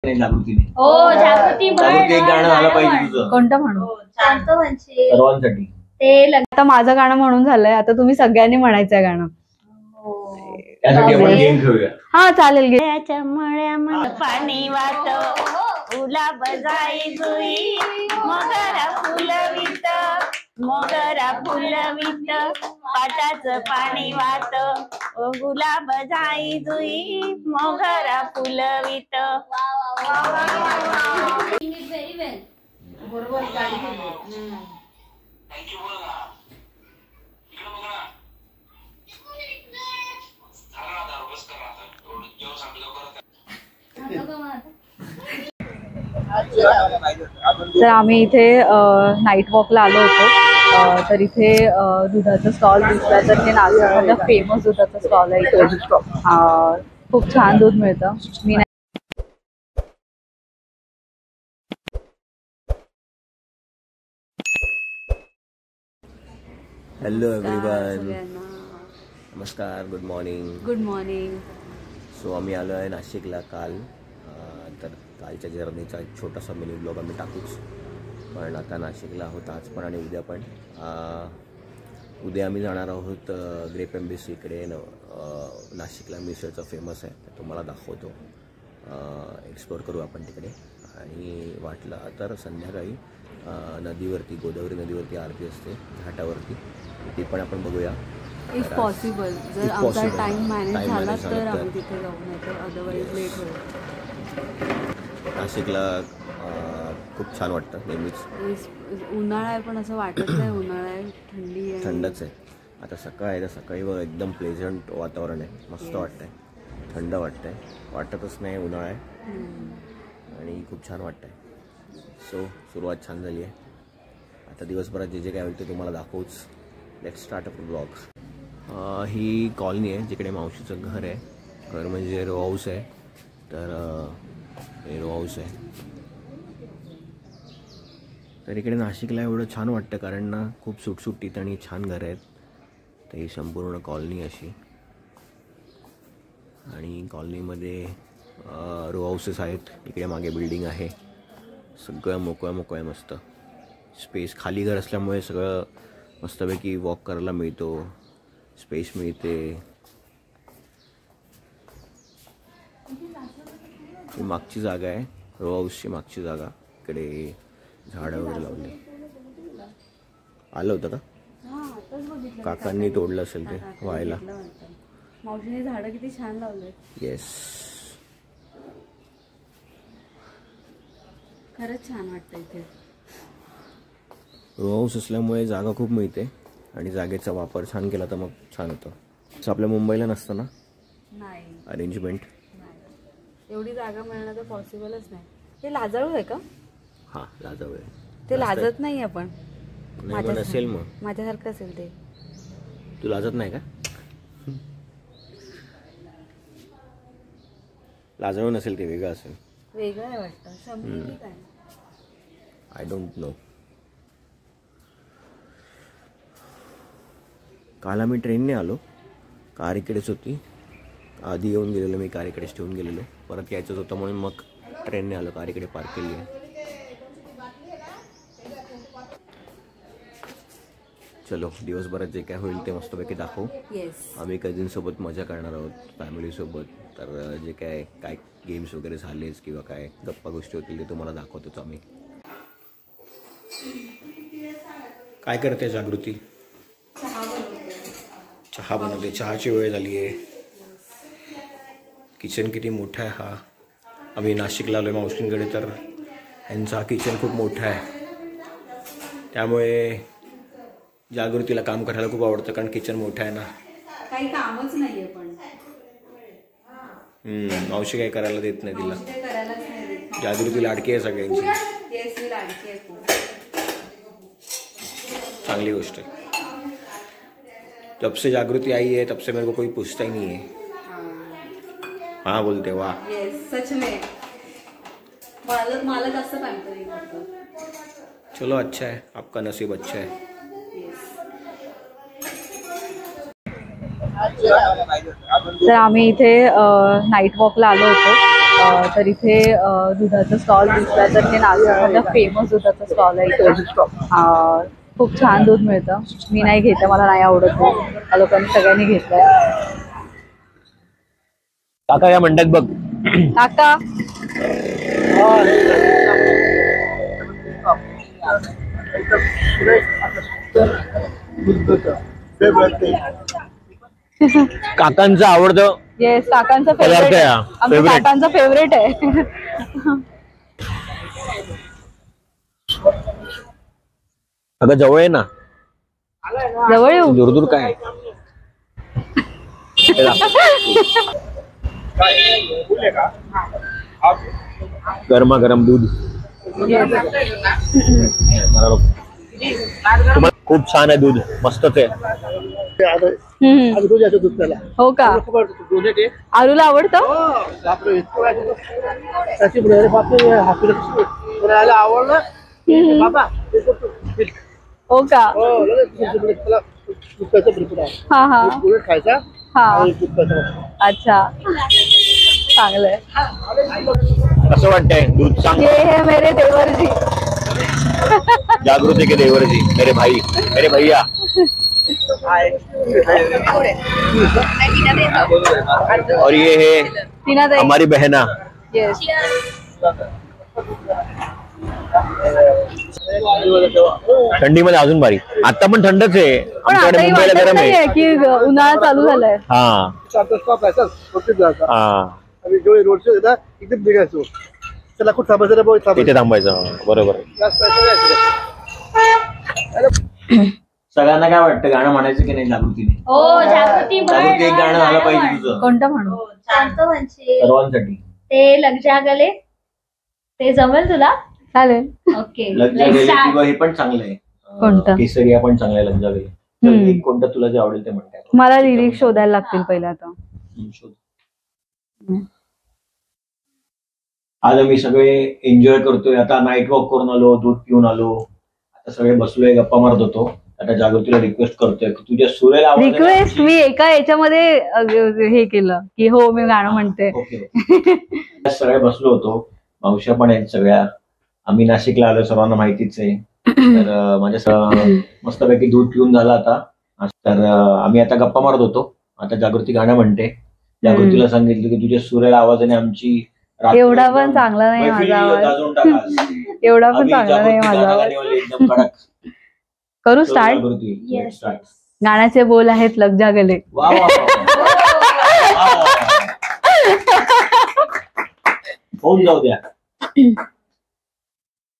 जागृतीने हो जागृती एक गाणं झालं पाहिजे तुझं. कोणतं म्हणू? सर्वांसाठी ते आता माझं गाणं म्हणून झालंय, आता तुम्ही सगळ्यांनी म्हणायचं गाणं. त्यासाठी आपण गेम खेळूया. हा चालेल. पाणी वाट गुलाब जाई जुई मोगरा फुलवित मोगरा फुलवित पाटाचं पाणी वाट गुलाब जाई जुई मोगरा फुलवित. बरोबर तर आम्ही इथे नाईट वॉकला आलो होतो. तर इथे दुधाचा स्टॉल दिसला, तर ते नाशिकमधलं फेमस दुधाचा स्टॉल आहे इथे. खूप छान दूध मिळतं. मी हॅलो एव्हरीवन, नमस्कार, good morning. Good morning. So आम्ही आलो आहे नाशिकला काल. तर कालच्या जर्नीचा एक छोटासा मिनी ब्लॉग आम्ही टाकूच. पण आता नाशिकला आहोत आज पण आणि उद्या पण. उद्या आम्ही जाणार आहोत ग्रेप एम्बेसी इकडे. नाशिकला मिसळचं फेमस आहे, तुम्हाला दाखवतो. एक्सप्लोर करू आपण तिकडे. आणि वाटलं तर संध्याकाळी नदीवरती, गोदावरी नदीवरती आरती असते घाटावरती, ती पण आपण बघूया इफ पॉसिबल. जर आमचा टाइम मॅनेज झाला तर आम्ही तिथे जाऊ, नाही तर अदरवाईज लेट होईल. नाशिकला खूप छान वाटतं नेहमीच. उन्हाळा आहे पण असं वाटत नाही उन्हाळा आहे, थंडी आहे, थंडच आहे. आता सकाळ आहे तर सकाळी बघ एकदम प्लेझंट वातावरण आहे, मस्त वाटतंय, थंड वाटतंय, वाटतच नाही उन्हाळा आहे आणि खूप छान वाटतंय. सो सुरुवात छान झाली आहे. आता दिवसभरात जे जे काय होईल ते तुम्हाला दाखवूच. Let's start up blog. ही कॉलनी आहे जिकडे मावशीचं घर आहे. घर म्हणजे रो हाऊस आहे. तर हे रो हाऊस आहे. तर इकडे नाशिकला एवढं छान वाटतं कारण ना खूप सुटसुटीत आणि छान घरं आहेत. तर ही संपूर्ण कॉलनी अशी, आणि कॉलनीमध्ये रो हाऊसेस आहेत. इकडे मागे बिल्डिंग आहे. सगळं मोकळं मोकळं मस्त स्पेस. खाली घर असल्यामुळे सगळं मस्तपैकी वॉक करायला मिळतो, स्पेस मिळते. ही मागची जागा आहे, रो हाऊसची मागची जागा. इकडे झाडं वगैरे लावले. आलं होतं का? काकांनी तोडलं असेल ते व्हायला. मावशीने झाडं किती छान लावले. येस, खरंच छान वाटतं इथे. रो हाऊस असल्यामुळे जागा खूप मिळते आणि जागेचा वापर छान केला तर मग छान होतं. असं आपल्या मुंबईला नसतं ना नाही अरेंजमेंट. एवढी जागा मिळणं तर पॉसिबलच नाही. हे लाजाळू आहे का? हां, लाजाळू आहे. ते लाजत नाही आपण. नसेल मग माझ्यासारखं असेल ते. तू लाजत नाही का? लाजाळू नसेल ते, वेगळं असेल. वेगळं आहे वाटतं. समजली काय? I don't know. काल आम्ही ट्रेनने आलो. कार इकडेच होती. आधी येऊन गेलेलो मी, कार इकडेच ठेवून गेलेलो. परत यायचंच होतं म्हणून मग ट्रेनने आलो. कार इकडे पार्क केली आहे. चलो, दिवसभरात जे काय होईल ते मस्तपैकी दाखवू. आम्ही कझिनसोबत मजा करणार आहोत, फॅमिलीसोबत. तर जे काय काय गेम्स वगैरे झालेच किंवा काय गप्पा गोष्टी होतील ते तुम्हाला दाखवतोच आम्ही. काय करते जागृती? चहा बनवते. चहाची वेळ झाली आहे. किचन किती मोठा आहे हा. आम्ही नाशिकला आलो आहे मावशींकडे, तर ह्यांचा किचन खूप मोठा आहे. त्यामुळे जागृतीला काम करायला खूप आवडतं कारण किचन मोठं आहे ना. काही कामच नाहीये पण. मावशी काही करायला देत नाही तिला. जागृती लाडकी आहे सगळ्यांची. चांगली गोष्ट है. जब से जागृति आई है तब से मेरे को कोई पूछता ही नहीं है. हाँ बोलते वाह. सच में मालक जास्त पैम्परिंग करतो. चलो अच्छा है, आपका नसीब अच्छा है. तर आम्ही इथे नाईट वॉकला आलो होतो. तर इथे दुधाचा स्टॉल दिसला तर ते नाशिकमधला फेमस दुधाचा स्टॉल आहे इथे. खूप छान दूध मिळतं. मी नाही घेते, मला नाही आवडत दूध. त्या लोकांनी सगळ्यांनी घेतलंय. काका या म्हणतात बघ. काका काकांचं आवडतं. येस, काकांचा पदार्थ फेवरेट आहे आहे. हा. आमच्या Favorite. काकांचा फेवरेट आहे. अगं जवळ आहे ना, जवळ येऊ. दूर दूर काय. गरमागरम दूध. तुम्हाला खूप छान आहे दूध, मस्तच आहे. हो का, आरूला आवडतं. हो का, हा हा हा, अच्छा, चांगलंय. कसं वाटतंय दूध सांग. ये है मेरे देवरजी. जागृति के देवरजी, मेरे भाई, मेरे भैया. और ये है टीना ताई. हमारी बहना. येस. थंडीमध्ये अजून भारी. आता पण थंडच आहे, पण आमच्याकडे आताही मुंबईला वाटत गरम आहे. नाहीये की उन्हाळा चालू झालाय. हा हा, इथे थांबायचं. बरोबर. सगळ्यांना काय वाटतं, गाणं म्हणायचं की नाही जागृतीने? हो, जागृती म्हण. जागृती एक गाणं झालं पाहिजे तुझं कोणतं म्हणू? शांत म्हणशील सर्वांसाठी. ते लग जा गले, ते जमेल तुला? चालेल. ओके, लज्जा गेले किंवा हे पण चांगलं आहे. कोणतं? केसरिया पण चांगलं आहे. लज्जा गेले. तर एक कोणतं तुला जे आवडेल ते म्हणताय. मला लिरिक्स शोधायला लागतील पहिले आता. शोध. आज आम्ही सगळे एन्जॉय करतोय. आता नाईट वॉक करून आलो, दूध पिऊन आलो, आता सगळे बसलोय, गप्पा मारत होतो. आता जागृतीला रिक्वेस्ट करतोय की तुझ्या सुरेला आवाज. रिक्वेस्ट मी एका याच्यामध्ये हे केलं की हो मी गाणं म्हणते. ओके. सगळे बसलो होतो, मावश्या पण आहेत सगळ्या. आम्ही नाशिकला आलो, सर्वांना माहितीच आहे. तर माझ्या मस्तपैकी दूध पिऊन झाला आता. तर आम्ही आता गप्पा मारत होतो. आता जागृती गाणं म्हणते. जागृतीला सांगितलं की तुझ्या सुरेला आवाजाने आमची एवढा पण चांगला नाही माझा आवाज. एवढा पण चांगला नाही माझा आवाज. एकदम कडक. करू स्टार्ट. गाण्याचे बोल आहेत लग जा गले. होऊन जाऊ द्या.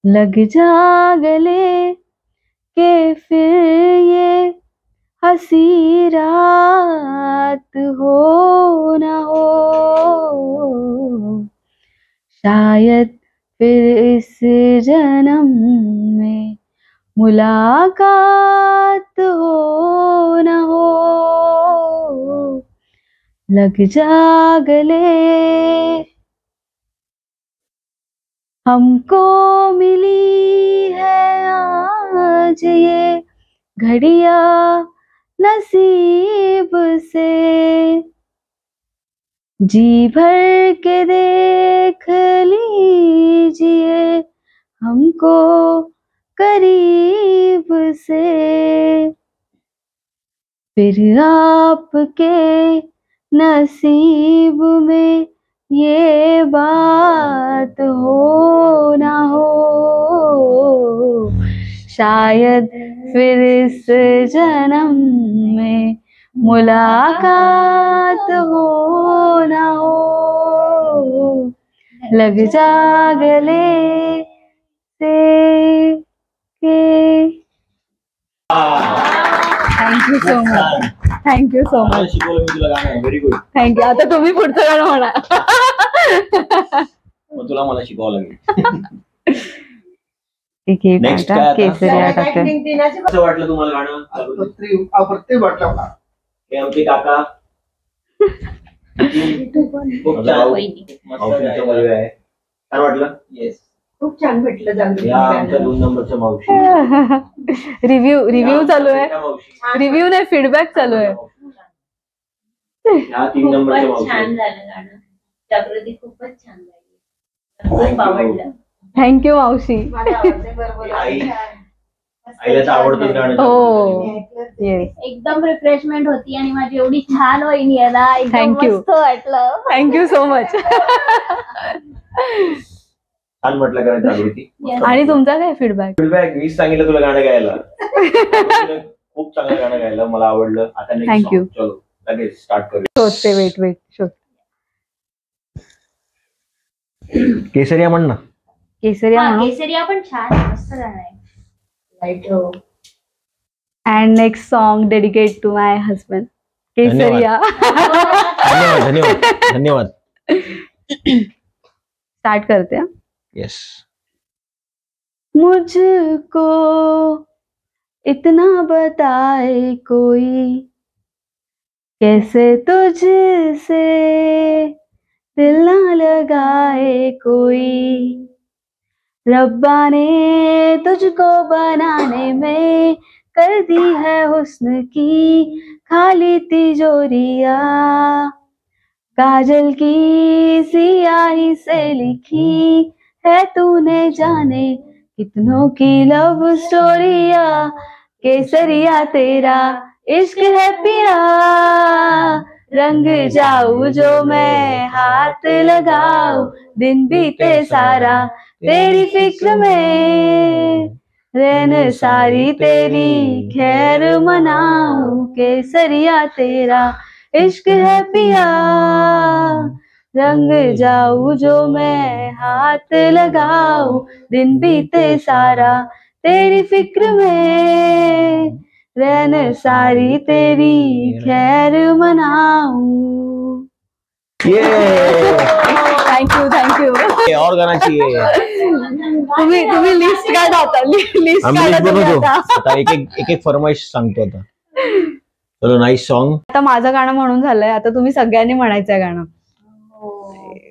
लग जा गले के फिर ये हसी रात हो ना हो, शायद फिर इस जन्म में मुलाकात हो ना हो. लग जा गले, हमको मिली है आज ये घड़िया नसीब से, जी भर के देख लीजिए हमको करीब से, फिर आपके नसीब में ये बात हो ना हो, शायद फिर इस जन्म में मुलाकात हो ना हो. लग जा गले से के. Thank you so much. Thank you so much. शिकवलं मी तुला गाणं. Very good. थँक्यू. आता तुम्ही पुढचं गाणं म्हणा. मग तुला मला शिकावं लागेल. ठीक आहे. Next काय आता? केसरिया टाकते. कसं वाटलं तुम्हाला गाणं? अप्रतिम वाटलं मला. हे आमचे काका. माझा भाऊ. मावशींचा मुलगा आहे. छान वाटलं? येस. खूप छान भेटलं या आमच्या 2 नंबरच्या मावशी. रिव्ह्यू चालू आहे. मावशी. रिव्ह्यू नाही, फीडबॅक चालू आहे. या 3 नंबरच्या मावशी. छान झालं गाणं. जागृती खूपच छान गायली, खूप आवडलं. थँक्यू मावशी. आईला तर आवडतं गाणं. हो येस, एकदम रिफ्रेशमेंट होती आणि माझी एवढी छान वहिनी आहे ना, एकदम Thank you. मस्त वाटलं. Thank you so much. छान म्हटलं कारण जागृती. Yes. आणि तुमचा काय फीडबॅक? फीडबॅक मीच सांगितलं तुला गाणं गायला. खूप चांगलं गाणं गायलं, मला आवडलं. आता next Thank you. song. चलो लगेच स्टार्ट करूया. शोधते, वेट शोध. केसरिया म्हण ना. केसरिया हा, म्हणू. केसरिया पण छान आहे, मस्त गाणं आहे. लाईट हो. And next song dedicate to my husband. Kesariya. धन्यवाद धन्यवाद धन्यवाद. स्टार्ट करते हा. येस. मुझको इतना बताए कोई, कैसे तुझसे दिल ना लगाए कोई, रब्बा ने तुझको बनाने में कर दी है हुस्न की खाली तिजोरिया, काजल की सियाही से लिखी है तूने जाने कितनों की लव स्टोरिया, केसरिया तेरा इश्क है पिया, रंग जाऊं जो मैं हाथ लगाऊं, दिन बीते सारा तेरी फिक्र में, रहन सारी तेरी खैर मनाऊं, केसरिया तेरा इश्क है पिया, रंग जाऊं जो मैं हाथ लगाऊं, दिन बीते सारा तेरी फिक्र में, रहन सारी तेरी खैर मनाऊं. थँक्यू. और गाना चाहिए. तुम्ही लिस्ट काढा आता. लिस्ट आम्ही काढा list तुम्ही बनवतो. आता. आता एक फरमाईश सांगतो आता. चलो नाईस सॉन्ग. आता माझं गाणं म्हणून झालंय, आता तुम्ही सगळ्यांनी म्हणायचं गाणं.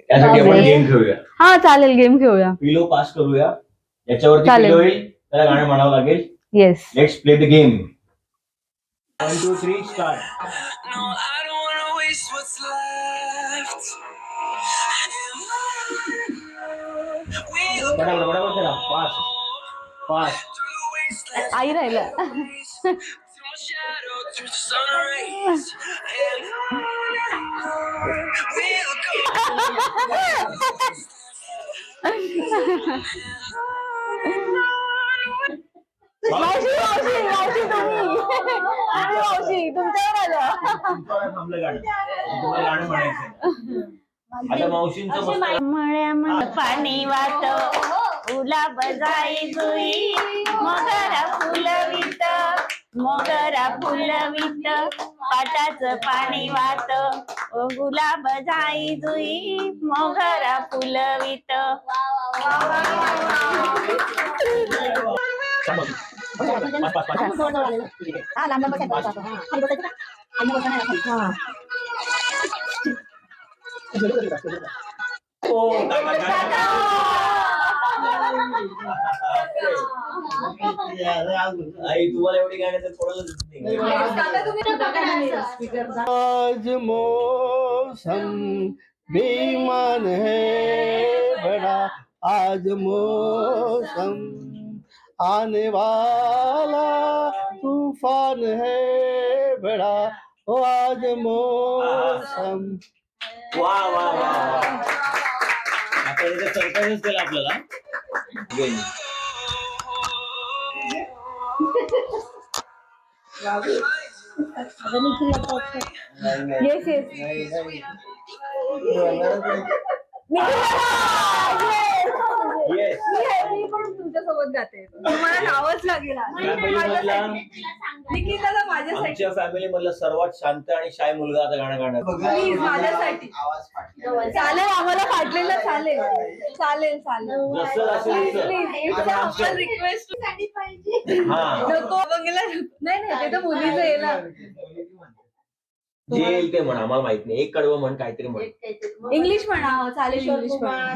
त्यासाठी आपण गेम खेळूया. हा चालेल, गेम खेळूया. पिलो पास करूया. याच्यावरती चालेल. पिलो येईल त्याला गाणं म्हणावं लागेल. Yes. Let's play the game. 1 2 3 start. No, I don't wanna waste what's left. We'll बरोबर करा. Fast fast. through the wasteland, आई राहिलं. through my shadow, through the sun rays, and we'll go. मावशी मावशी मावशी मावशी तुमच्यावर आलं. थांबलं गाणं. तुम्हाला गाणं म्हणायचं. आता मावशींचं मस्त. मळ्यामध्ये पाणी वाहत गुलाब जाई जुई, मोगरा फुलवित मोगरा फुलवित, पाटाचं पाणी वाहत गुलाब जाई जुई, मोगरा फुलवित. आई तुम्हाला एवढी गाणी तर कोणाला दिसत नाही. आज मौसम बेईमान है बड़ा, आज मौसम आने वाला तूफान है बड़ा, ओ आज मौसम. वा वा वा. आता इथे सरप्राईजच केलं आपल्याला. गेम. Yes yes. येस. मी पण तुमच्यासोबत गाते. तुम्हाला नावच लागेल. निकिताला माझ्यासाठी, आमच्या फॅमिली मधला सर्वात शांत आणि शाय मुलगा आता गाणं गाणार. प्लीज माझ्यासाठी. चालेल, आम्हाला फाटलेलं चालेल चालेल चालेल. जसं असेल तसं. रिक्वेस्ट हा. नको बघायला. नाही नाही, ते तर मुलीचं आहे ना. जे येईल ते म्हण, आम्हाला माहित नाही. एक कडवं म्हण, काहीतरी म्हण. इंग्लिश म्हणा. चालेल, इंग्लिश म्हणा.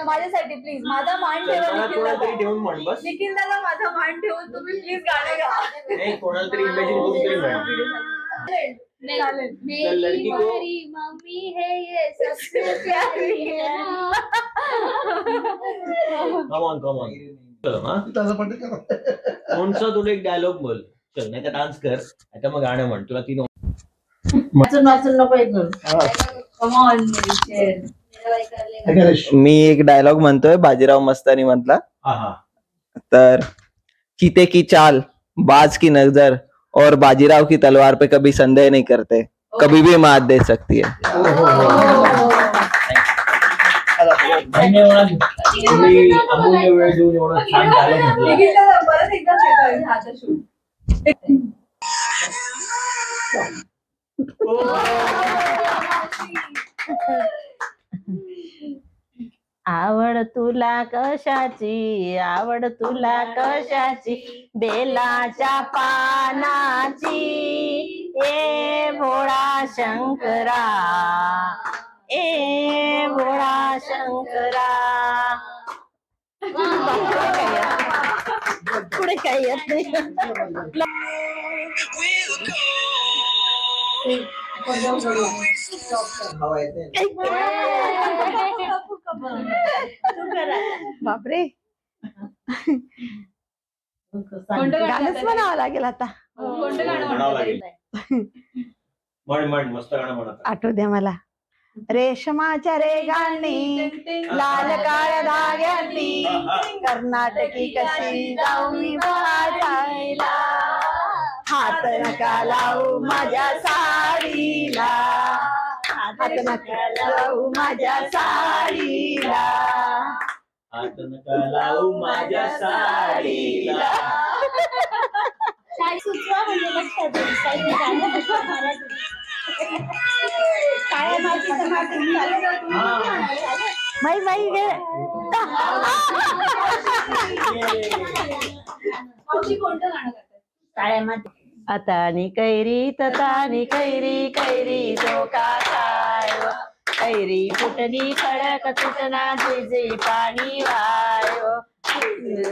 माझ्यासाठी प्लीज. माझा मान ठेवा. कोणाला तरी ठेवून म्हण बस. निखिल दादा, माझा मान ठेवून तुम्ही प्लीज गाणं गा. नाही, कोणाला तरी इमॅजिन करून तरी म्हण. मेरी हमारी मम्मी है ये सबसे प्यारी है ना. कम ऑन चलो हाँ कोणचा तुला एक डायलॉग बोल चल नाही तर डान्स कर नाही तर मग गाणं म्हण तुला 3 वाचून नको हे करू. Come on, मी एक डायलॉग म्हणतोय बाजीराव मस्तानी मधला. हा हा तर चीते की चाल बाज की नजर और बाजीराव की तलवार पे कभी संदेह नहीं करते कभी भी मात दे सकती है. धन्यवाद तुम्ही अमूल्य वेळ देऊन एवढा छान डायलॉग म्हटला. परत एकदा आवड तुला कशाची आवड तुला कशाची बेलाच्या पानाची ए भोळा शंकरा ए भोळा शंकरा. पुढे काही येत नाही. बापरे गाणंच म्हणावं लागेल आता. म्हणावं लागेल. म्हण मस्त गाणं म्हणत आठवू द्या मला. रेशमाच्या रेगांनी लाल काळ्या धाग्यांनी कर्नाटकी कशी जाऊ मी वाजायला हात नका लावू माझ्या साडीला हात नका लावू माझ्या साडीला हात नका लावू माझ्या साडीला. शाळेत सुचवा म्हणजे लक्षात येईल. काही गाणं सुचवा मराठी. काय माहिती तर माई माई गे कोणतं गाणं करतात शाळेमध्ये. अतानी कैरी ततानी कैरी कैरी धोका काय कैरी फुटली खडक तुटना जे पाणी वायो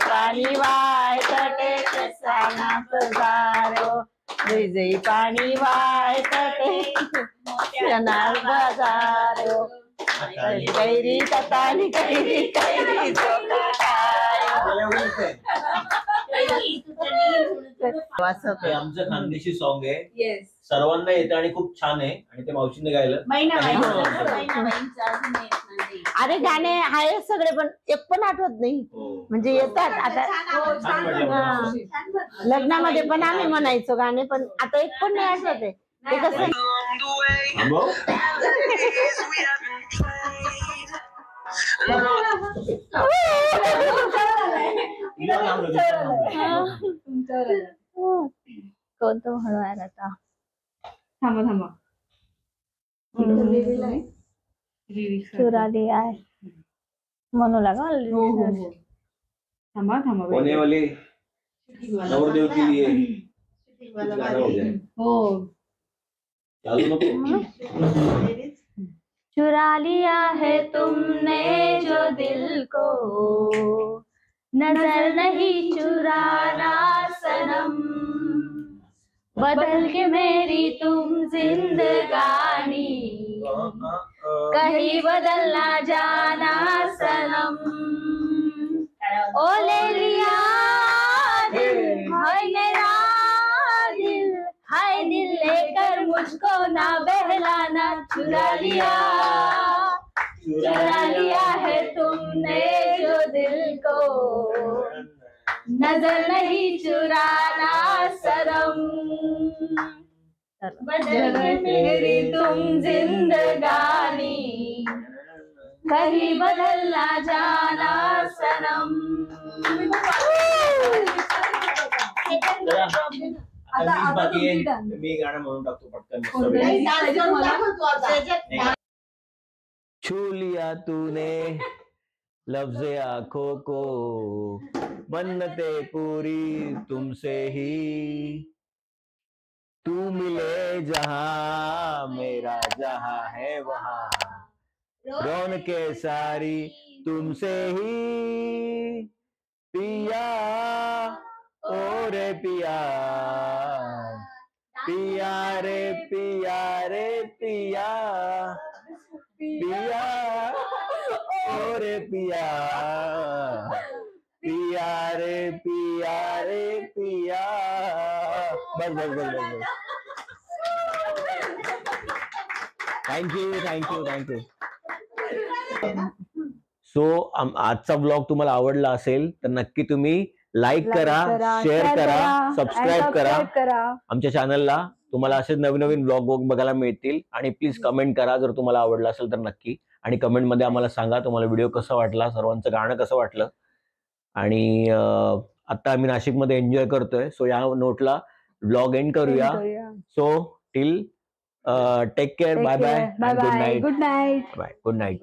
पाणी वाय तटे कसानाच जारो जे पाणी वाय तटे बाजारो कैरी ततानी कैरी कैरी धोका काय. हे आमचं खानदेशी सॉन्ग आहे. सर्वांना येतं आणि खूप छान आहे आणि ते मावशीने गायलं. अरे गाणे आहे सगळे पण एक पण आठवत नाही म्हणजे येतात आता. लग्नामध्ये पण आम्ही म्हणायचो गाणे पण आता एक पण नाही आठवत आहे. ते कसं कोणतं म्हणून आता थांबा चुरा लिया है म्हणू लागा. थांबा होने वाले नवरदेव के लिए गाणं हो जाए. हो चालू नको. चुरा लिया है तुमने जो दिल को नजर नहीं चुराना सनम बदल के मेरी तुम जिंदगानी कहीं बदल ना जाना सनम. ओ ले लिया दिल हाय मेरा दिल हाय दिल लेकर मुझको ना बहलाना. चुरा लिया है तुमने जो दिल को नजर नहीं चुराना शर्म बदल मेरी तुम जिंदगानी कहीं बदल ना जाना सनम. मी गाणं म्हणून टाकतो पटकन. छू लिया तूने लफ्ज़े आंखों को मन्नते पूरी तुमसे ही तू मिले जहां मेरा जहां है वहां रौनके सारी तुमसे ही पिया ओ रे पिया पिया रे पिया रे पिया पिया ओ रे पिया पिया रे पिया रे पिया. बस बस बस बस बस. थँक्यू. सो आजचा ब्लॉग तुम्हाला आवडला असेल तर नक्की तुम्ही लाईक करा, शेअर करा, सबस्क्राईब करा आमच्या चॅनलला. तुम्हाला असेच नवीन ब्लॉग बघायला मिळतील. आणि प्लीज कमेंट करा जर तुम्हाला आवडलं असेल तर नक्की. आणि कमेंटमध्ये आम्हाला सांगा तुम्हाला व्हिडिओ कसा वाटला, सर्वांचं गाणं कसं वाटलं. आणि आता आम्ही नाशिकमध्ये एन्जॉय करतोय. सो या नोटला ब्लॉग एंड करूया. So till take care. Bye bye. Good night. Bye. Good night.